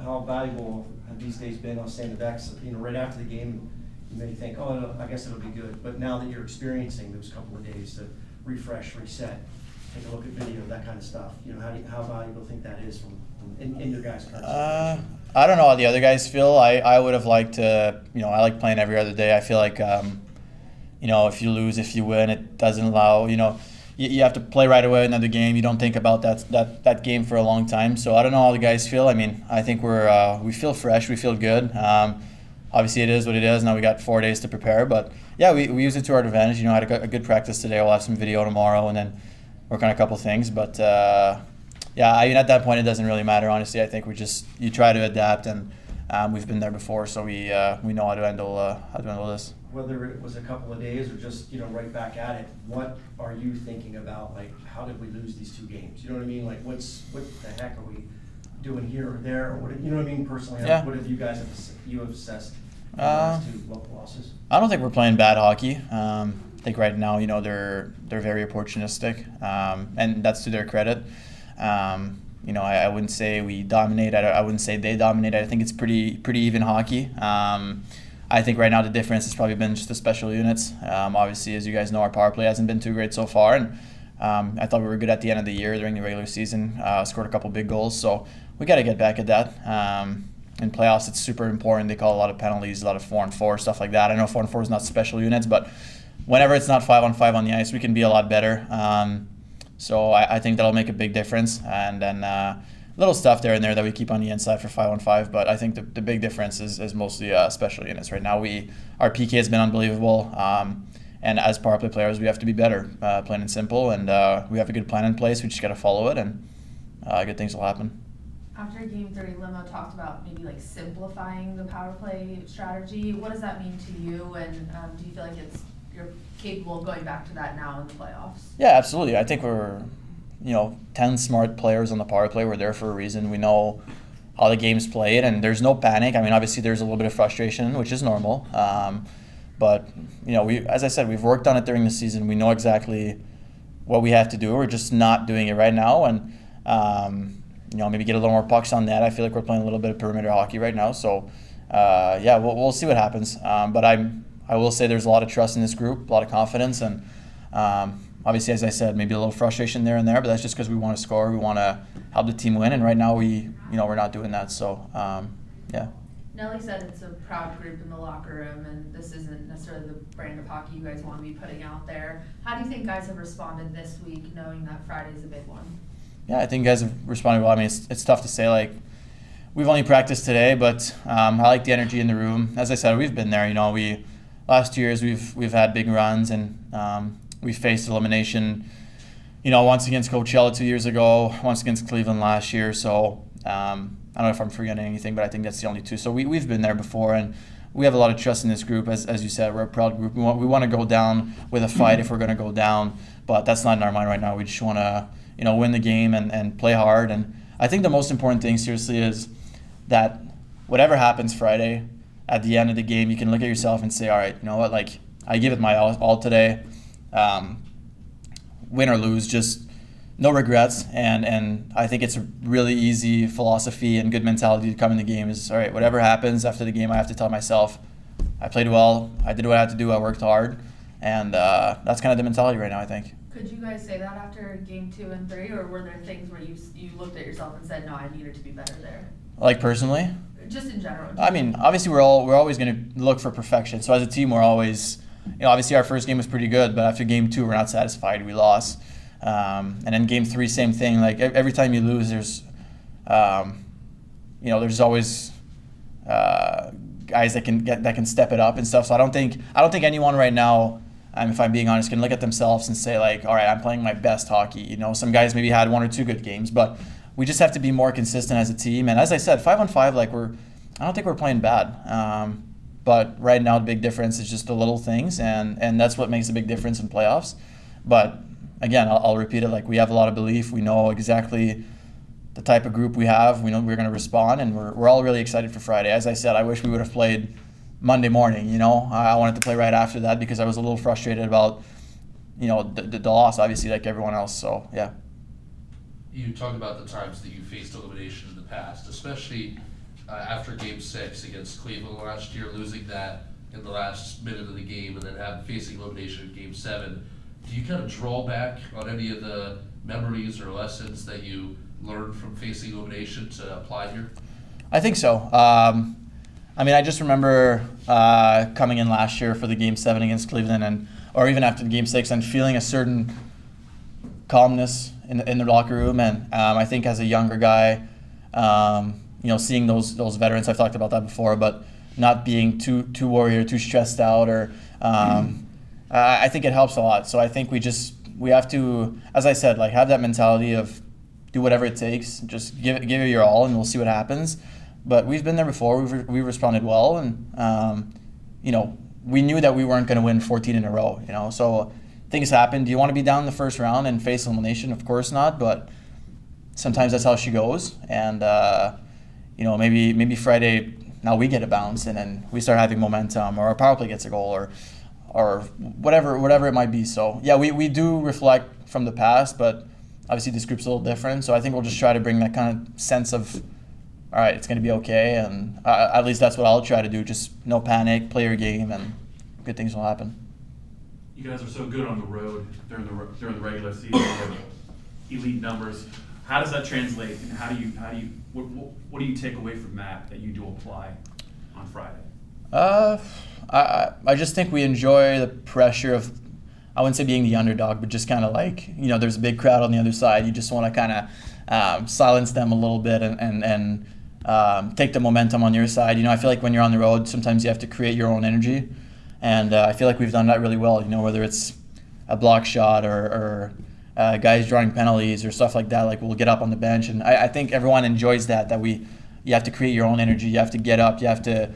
how valuable have these days been on stand decks? Right after the game, you may think, oh, I guess it'll be good. But now that you're experiencing those couple of days to refresh, reset, take a look at video, that kind of stuff, how valuable do you think that is in your guys' current situation? I don't know how the other guys feel. I would have liked to, I like playing every other day. I feel like, if you lose, if you win, it doesn't allow, you have to play right away another game. You don't think about that game for a long time. So I don't know how the guys feel. I mean, I think we feel fresh, we feel good. Obviously, it is what it is. Now we got 4 days to prepare, but yeah, we use it to our advantage. I had a good practice today. We'll have some video tomorrow, and then work on a couple things. But at that point, it doesn't really matter. Honestly, I think you try to adapt, and we've been there before, so we know how to handle this. Whether it was a couple of days or just right back at it, what are you thinking about? Like, how did we lose these 2 games? You know what I mean? Like, what the heck are we doing here or there? Or what? You know what I mean? Personally, yeah. What have you guys have assessed in the last 2 local losses? I don't think we're playing bad hockey. I think right now, they're very opportunistic, and that's to their credit. I wouldn't say we dominate. I wouldn't say they dominate. I think it's pretty even hockey. I think right now the difference has probably been just the special units. Obviously, as you guys know, our power play hasn't been too great so far, and I thought we were good at the end of the year during the regular season. Scored a couple big goals, so we got to get back at that. In playoffs, it's super important. They call a lot of penalties, a lot of 4-on-4, stuff like that. I know 4-on-4 is not special units, but whenever it's not 5-on-5 on the ice, we can be a lot better. So I think that'll make a big difference. And then little stuff there and there that we keep on the inside for 5-on-5. But I think the big difference is mostly special units. Right now, our PK has been unbelievable. And as power play players, we have to be better, plain and simple. And we have a good plan in place. We just got to follow it, and good things will happen. After Game 3, Limo talked about maybe simplifying the power play strategy. What does that mean to you? And do you feel like you're capable of going back to that now in the playoffs? Yeah, absolutely. I think we're, 10 smart players on the power play. We're there for a reason. We know how the game's played, and there's no panic. I mean, obviously there's a little bit of frustration, which is normal. But, as I said, we've worked on it during the season. We know exactly what we have to do. We're just not doing it right now. And, maybe get a little more pucks on net. I feel like we're playing a little bit of perimeter hockey right now. So, we'll see what happens. But I will say there's a lot of trust in this group, a lot of confidence, and obviously, as I said, maybe a little frustration there and there, but that's just because we want to score, we want to help the team win, and right now we're not doing that. So, yeah. Nelly said it's a proud group in the locker room, and this isn't necessarily the brand of hockey you guys want to be putting out there. How do you think guys have responded this week, knowing that Friday's a big one? Yeah, I think guys have responded well. I mean, it's tough to say, we've only practiced today, but I like the energy in the room. As I said, we've been there. Last 2 years we've had big runs, and we faced elimination, once against Coachella 2 years ago, once against Cleveland last year. So I don't know if I'm forgetting anything, but I think that's the only 2. So we've been there before, and we have a lot of trust in this group. As you said, we're a proud group. We want to go down with a fight if we're going to go down, but that's not in our mind right now. We just want to win the game and play hard. And I think the most important thing, seriously, is that whatever happens Friday, at the end of the game, you can look at yourself and say, all right, you know what, I give it my all today. Win or lose, just no regrets. And I think it's a really easy philosophy and good mentality to come in the game is, all right, whatever happens after the game, I have to tell myself, I played well, I did what I had to do, I worked hard. And that's kind of the mentality right now, I think. Could you guys say that after Game 2 and 3, or were there things where you looked at yourself and said, no, I needed to be better there? Personally? Just in general. I mean, obviously we're always going to look for perfection. So as a team, we're always, obviously our first game was pretty good, but after Game 2, we're not satisfied. We lost. And then Game 3, same thing. Every time you lose, there's, there's always guys that can step it up and stuff. So I don't think anyone right now, if I'm being honest, can look at themselves and say all right, I'm playing my best hockey. Some guys maybe had 1 or 2 good games, but we just have to be more consistent as a team. And as I said, 5-on-5, I don't think we're playing bad. But right now, the big difference is just the little things, and that's what makes a big difference in playoffs. But again, I'll repeat it. We have a lot of belief. We know exactly the type of group we have. We know we're going to respond, and we're all really excited for Friday. As I said, I wish we would have played Monday morning. I wanted to play right after that because I was a little frustrated about the loss, obviously, like everyone else. So yeah. You talked about the times that you faced elimination in the past, especially after Game 6 against Cleveland last year, losing that in the last minute of the game, and then facing elimination in Game 7. Do you kind of draw back on any of the memories or lessons that you learned from facing elimination to apply here? I think so. I mean, I just remember coming in last year for the Game 7 against Cleveland, or even after the Game 6, and feeling a certain calmness in the locker room. And I think as a younger guy, seeing those veterans, I've talked about that before, but not being too worried or too stressed out, or I think it helps a lot. So I think we have to, as I said, like, have that mentality of do whatever it takes, just give it your all, and we'll see what happens. But we've been there before. We've responded well, and we knew that we weren't going to win 14 in a row. So things happen. Do you want to be down in the first round and face elimination? Of course not. But sometimes that's how she goes. And maybe Friday, now we get a bounce, and then we start having momentum, or our power play gets a goal, or whatever it might be. So yeah, we do reflect from the past, but obviously this group's a little different. So I think we'll just try to bring that kind of sense of, all right, it's going to be okay, and at least that's what I'll try to do. Just no panic, play your game, and good things will happen. You guys are so good on the road during the regular season, with elite numbers. How does that translate, and what do you take away from that you do apply on Friday? I just think we enjoy the pressure of, I wouldn't say being the underdog, but just kind of like, there's a big crowd on the other side. You just want to kind of silence them a little bit and take the momentum on your side. I feel like when you're on the road, sometimes you have to create your own energy. And I feel like we've done that really well, whether it's a block shot or guys drawing penalties or stuff like that. Like, we'll get up on the bench. And I think everyone enjoys that you have to create your own energy. You have to get up. You have to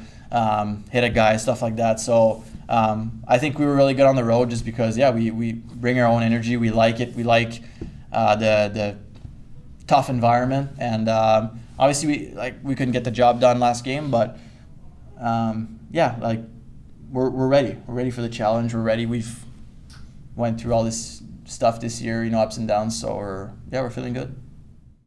hit a guy, stuff like that. So I think we were really good on the road just because, we bring our own energy. We like it. We like the tough environment. And obviously, we couldn't get the job done last game, but we're ready. We're ready for the challenge. We're ready. We've went through all this stuff this year, ups and downs. So we're feeling good.